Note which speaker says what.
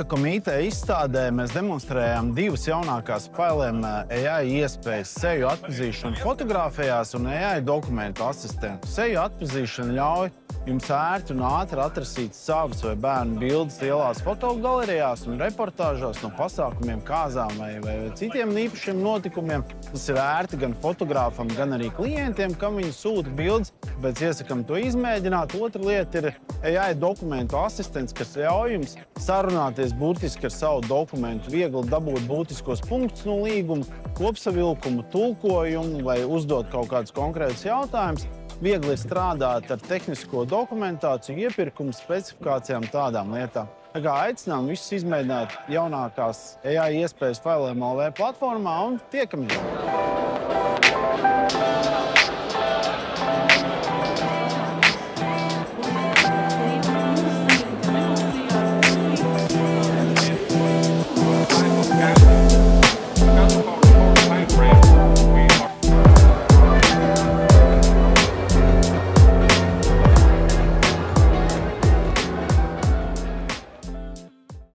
Speaker 1: Notikuma IT izstādē mēs demonstrējām divas jaunākās Filem AI iespējas – seju atpazīšanu fotogrāfijās un AI dokumentu asistentu. Seju atpazīšana ļauj jums ērti un ātri atrasīt savas vai bērnu bildes lielās fotogalerijās un reportāžās no pasākumiem, kāzām vai citiem īpašiem notikumiem. Tas ir ērti gan fotogrāfam, gan arī klientiem, kam viņi sūta bildes, bet iesakam to izmēģināt. Otra lieta ir AI dokumentu asistents, kas ļauj jums sarunāties burtiski ar savu dokumentu, viegli dabūt būtiskos punktus no līguma, kopsavilkumu, tulkojumu vai uzdot kaut kādus konkrētus jautājumus. Viegli strādāt ar tehnisko dokumentāciju, iepirkumu specifikācijām, tādām lietām. Tā kā aicinām visus izmēģināt jaunākās AI iespējas Filem LV platformā un tiekamies!